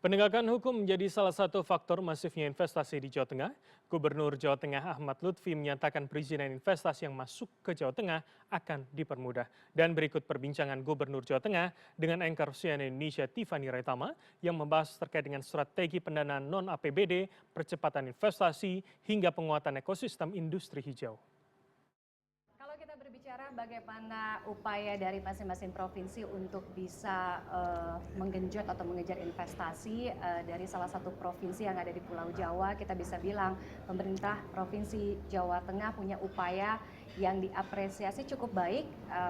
Penegakan hukum menjadi salah satu faktor masifnya investasi di Jawa Tengah. Gubernur Jawa Tengah Ahmad Lutfi menyatakan perizinan investasi yang masuk ke Jawa Tengah akan dipermudah. Dan berikut perbincangan Gubernur Jawa Tengah dengan anchor CNN Indonesia Tiffany Raitama yang membahas terkait dengan strategi pendanaan non-APBD, percepatan investasi, hingga penguatan ekosistem industri hijau. Kalau kita berbicara bagaimana upaya dari masing-masing provinsi untuk bisa menggenjot atau mengejar investasi dari salah satu provinsi yang ada di Pulau Jawa, kita bisa bilang pemerintah Provinsi Jawa Tengah punya upaya yang diapresiasi cukup baik,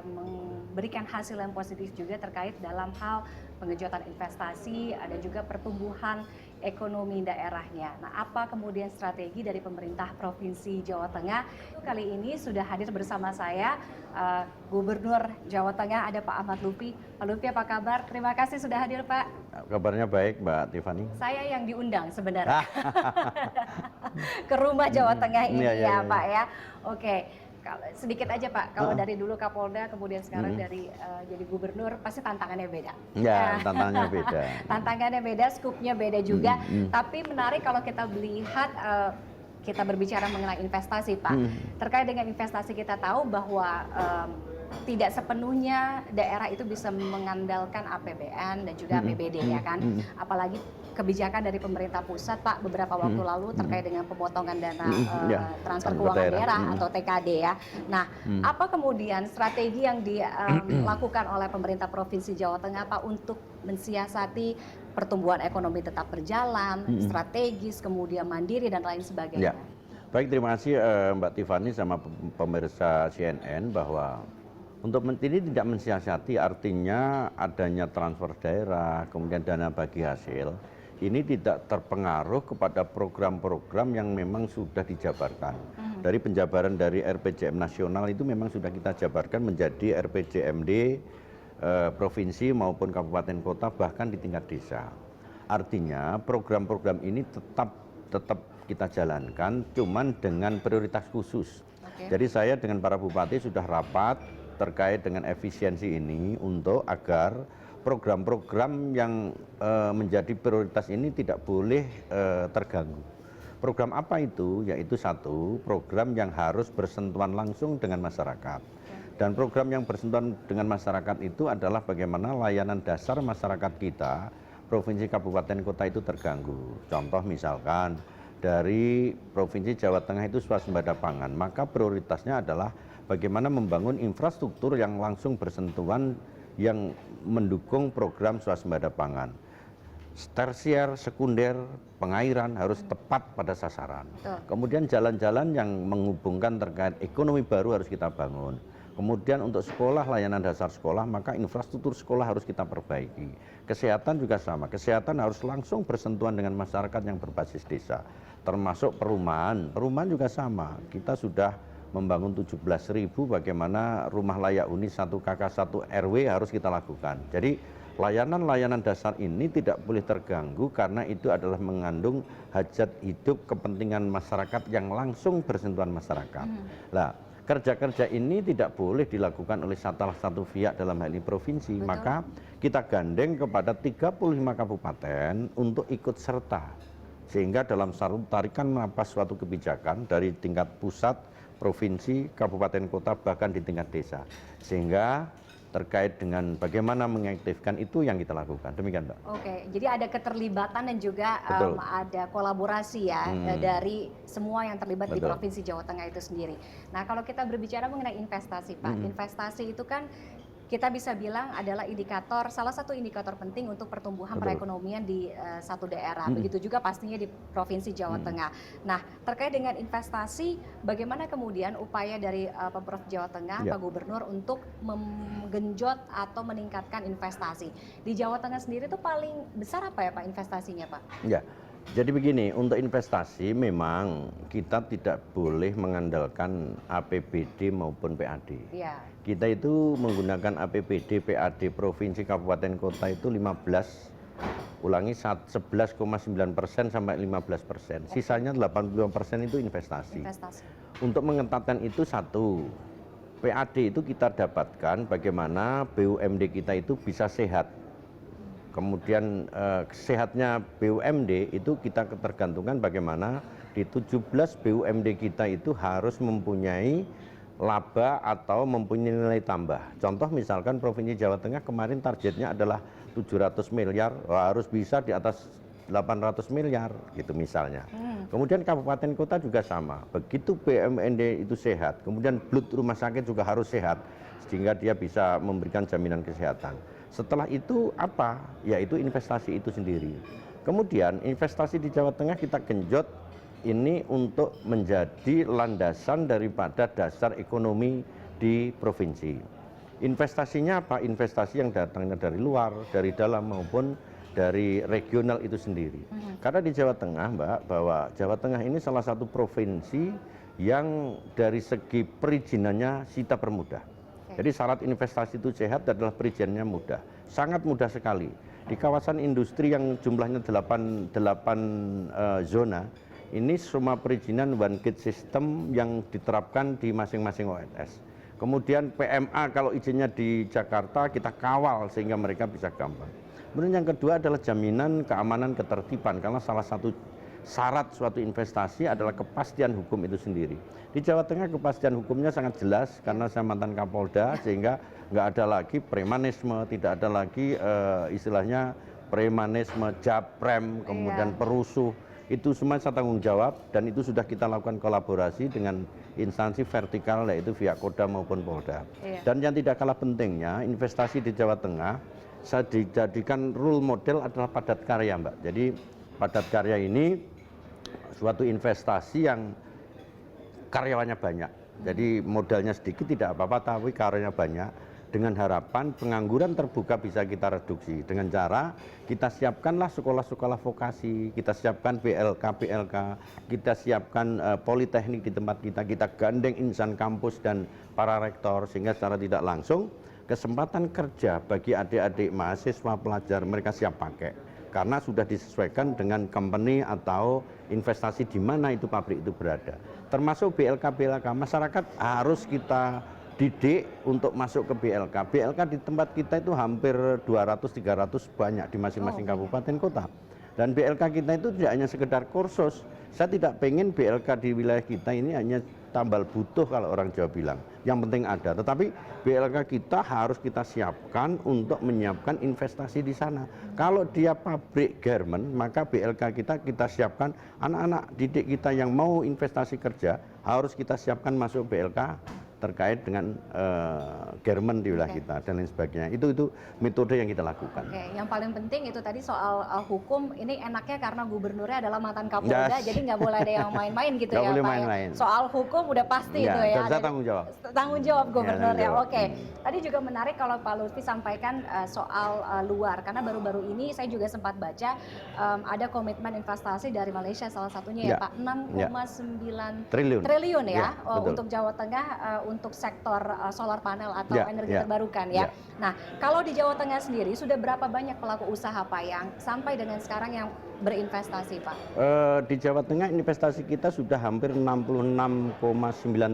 memberikan hasil yang positif juga terkait dalam hal pengejotan investasi dan juga pertumbuhan ekonomi daerahnya. Nah, apa kemudian strategi dari pemerintah Provinsi Jawa Tengah? Kali ini sudah hadir bersama saya Gubernur Jawa Tengah, ada Pak Ahmad Lutfi. Pak Lutfi, apa kabar? Terima kasih sudah hadir, Pak. Kabarnya baik, Mbak Tiffany. Saya yang diundang sebenarnya ke rumah Jawa Tengah ini ya, Pak ya. Oke. Sedikit aja Pak, kalau dari dulu Kapolda kemudian sekarang dari jadi gubernur pasti tantangannya beda. Ya, tantangannya beda. Tantangannya beda, skupnya beda juga. Tapi menarik kalau kita melihat kita berbicara mengenai investasi Pak. Terkait dengan investasi kita tahu bahwa tidak sepenuhnya daerah itu bisa mengandalkan APBN dan juga APBD ya kan. Apalagi kebijakan dari pemerintah pusat Pak beberapa waktu lalu terkait dengan pemotongan dana transfer keuangan daerah atau TKD ya. Nah, apa kemudian strategi yang dilakukan oleh pemerintah Provinsi Jawa Tengah Pak untuk mensiasati pertumbuhan ekonomi tetap berjalan, strategis, kemudian mandiri dan lain sebagainya? Baik, terima kasih Mbak Tiffany sama pemirsa CNN bahwa untuk ini tidak mensiasati, artinya adanya transfer daerah, kemudian dana bagi hasil, ini tidak terpengaruh kepada program-program yang memang sudah dijabarkan. Dari penjabaran dari RPJM nasional itu memang sudah kita jabarkan menjadi RPJMD provinsi maupun kabupaten kota bahkan di tingkat desa. Artinya program-program ini tetap kita jalankan, cuman dengan prioritas khusus. Jadi saya dengan para bupati sudah rapat terkait dengan efisiensi ini untuk agar program-program yang menjadi prioritas ini tidak boleh terganggu. Program apa itu? Yaitu satu, program yang harus bersentuhan langsung dengan masyarakat. Dan program yang bersentuhan dengan masyarakat itu adalah bagaimana layanan dasar masyarakat kita, provinsi, kabupaten, kota itu terganggu. Contoh misalkan dari Provinsi Jawa Tengah itu swasembada pangan, maka prioritasnya adalah bagaimana membangun infrastruktur yang langsung bersentuhan yang mendukung program swasembada pangan. Tersier, sekunder, pengairan harus tepat pada sasaran. Kemudian jalan-jalan yang menghubungkan terkait ekonomi baru harus kita bangun. Kemudian untuk sekolah, layanan dasar sekolah, maka infrastruktur sekolah harus kita perbaiki. Kesehatan juga sama, kesehatan harus langsung bersentuhan dengan masyarakat yang berbasis desa. Termasuk perumahan, perumahan juga sama. Kita sudah membangun 17.000 bagaimana rumah layak huni 1 KK 1 RW harus kita lakukan. Jadi layanan-layanan dasar ini tidak boleh terganggu karena itu adalah mengandung hajat hidup kepentingan masyarakat yang langsung bersentuhan masyarakat. Nah, kerja-kerja ini tidak boleh dilakukan oleh salah satu pihak dalam hal ini provinsi. Betul. Maka kita gandeng kepada 35 kabupaten untuk ikut serta. Sehingga dalam tarikan napas suatu kebijakan dari tingkat pusat, provinsi, kabupaten kota, bahkan di tingkat desa. Sehingga terkait dengan bagaimana mengaktifkan itu yang kita lakukan. Demikian, Mbak. Oke, jadi ada keterlibatan dan juga ada kolaborasi ya dari semua yang terlibat di Provinsi Jawa Tengah itu sendiri. Nah, kalau kita berbicara mengenai investasi, Pak, investasi itu kan kita bisa bilang adalah indikator, salah satu indikator penting untuk pertumbuhan perekonomian di satu daerah. Begitu juga pastinya di Provinsi Jawa Tengah. Nah, terkait dengan investasi, bagaimana kemudian upaya dari Pemprov Jawa Tengah, Pak Gubernur, untuk menggenjot atau meningkatkan investasi? Di Jawa Tengah sendiri itu paling besar apa ya Pak investasinya, Pak? Ya. Jadi begini, untuk investasi memang kita tidak boleh mengandalkan APBD maupun PAD. Ya. Kita itu menggunakan APBD, PAD, provinsi, kabupaten, kota itu 11,9% sampai 15%. Sisanya 85% itu investasi. Untuk mengetatkan itu satu, PAD itu kita dapatkan bagaimana BUMD kita itu bisa sehat. kemudian sehatnya BUMD itu kita ketergantungan bagaimana di 17 BUMD kita itu harus mempunyai laba atau mempunyai nilai tambah. Contoh misalkan Provinsi Jawa Tengah kemarin targetnya adalah 700 miliar, harus bisa di atas 800 miliar gitu misalnya. Kemudian kabupaten kota juga sama. Begitu BUMD itu sehat, kemudian blood rumah sakit juga harus sehat sehingga dia bisa memberikan jaminan kesehatan. Setelah itu apa? Yaitu investasi itu sendiri. Kemudian investasi di Jawa Tengah kita genjot ini untuk menjadi landasan daripada dasar ekonomi di provinsi. Investasinya apa? Investasi yang datangnya dari luar, dari dalam maupun dari regional itu sendiri. Karena di Jawa Tengah, Mbak, bahwa Jawa Tengah ini salah satu provinsi yang dari segi perizinannya sita permudah. Jadi syarat investasi itu sehat adalah perizinannya mudah, sangat mudah sekali. Di kawasan industri yang jumlahnya 8 zona, ini semua perizinan one gate system yang diterapkan di masing-masing ONS. Kemudian PMA kalau izinnya di Jakarta kita kawal sehingga mereka bisa gampang. Kemudian yang kedua adalah jaminan keamanan ketertiban, karena salah satu syarat suatu investasi adalah kepastian hukum itu sendiri. Di Jawa Tengah kepastian hukumnya sangat jelas karena saya mantan Kapolda, sehingga nggak ada lagi premanisme, tidak ada lagi istilahnya premanisme, japrem, kemudian perusuh. Itu semua saya tanggung jawab dan itu sudah kita lakukan kolaborasi dengan instansi vertikal yaitu via Koda maupun Polda. Dan yang tidak kalah pentingnya, investasi di Jawa Tengah saya dijadikan role model adalah padat karya, Mbak. Jadi padat karya ini suatu investasi yang karyawannya banyak. Jadi modalnya sedikit tidak apa-apa, tapi karyanya banyak. Dengan harapan pengangguran terbuka bisa kita reduksi. Dengan cara kita siapkanlah sekolah-sekolah vokasi, kita siapkan BLK, kita siapkan politeknik di tempat kita gandeng insan kampus dan para rektor, sehingga secara tidak langsung kesempatan kerja bagi adik-adik mahasiswa pelajar mereka siap pakai. Karena sudah disesuaikan dengan company atau investasi di mana itu pabrik itu berada. Termasuk BLK, masyarakat harus kita didik untuk masuk ke BLK. BLK di tempat kita itu hampir 200-300 banyak di masing-masing kabupaten kota. Dan BLK kita itu tidak hanya sekedar kursus. Saya tidak pengen BLK di wilayah kita ini hanya tambal butuh kalau orang Jawa bilang. Yang penting ada. Tetapi BLK kita harus kita siapkan untuk menyiapkan investasi di sana. Kalau dia pabrik garment, maka BLK kita siapkan anak-anak didik kita yang mau investasi kerja harus kita siapkan masuk BLK terkait dengan garment di wilayah kita dan lain sebagainya. Itu metode yang kita lakukan. Yang paling penting itu tadi soal hukum, ini enaknya karena gubernurnya adalah mantan Kapolda, jadi nggak boleh ada yang main-main gitu ya, Pak. Soal hukum udah pasti itu ya. Dan saya tanggung jawab. Tanggung jawab gubernurnya. Tadi juga menarik kalau Pak Lutfi sampaikan soal luar, karena baru-baru ini saya juga sempat baca ada komitmen investasi dari Malaysia salah satunya ya Pak, 6,9 triliun ya, untuk Jawa Tengah, untuk sektor solar panel atau energi terbarukan ya. Nah, kalau di Jawa Tengah sendiri sudah berapa banyak pelaku usaha Pak yang sampai dengan sekarang yang berinvestasi Pak? Di Jawa Tengah investasi kita sudah hampir 66,9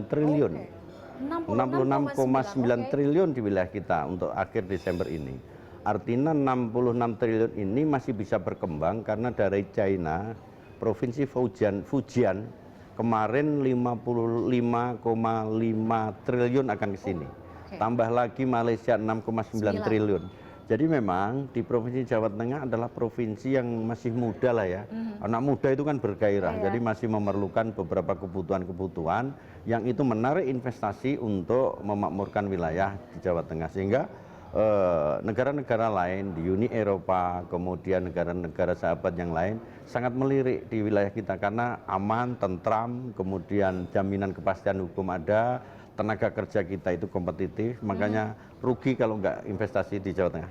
triliun. 66,9 triliun di wilayah kita untuk akhir Desember ini. Artinya 66 triliun ini masih bisa berkembang karena dari China, Provinsi Fujian kemarin 55,5 triliun akan ke sini. Tambah lagi Malaysia 6,9 triliun. Jadi memang di Provinsi Jawa Tengah adalah provinsi yang masih muda lah ya. Anak muda itu kan bergairah, jadi masih memerlukan beberapa kebutuhan-kebutuhan yang itu menarik investasi untuk memakmurkan wilayah di Jawa Tengah. Sehingga negara-negara lain di Uni Eropa, kemudian negara-negara sahabat yang lain sangat melirik di wilayah kita karena aman, tentram, kemudian jaminan kepastian hukum ada, tenaga kerja kita itu kompetitif, makanya rugi kalau nggak investasi di Jawa Tengah.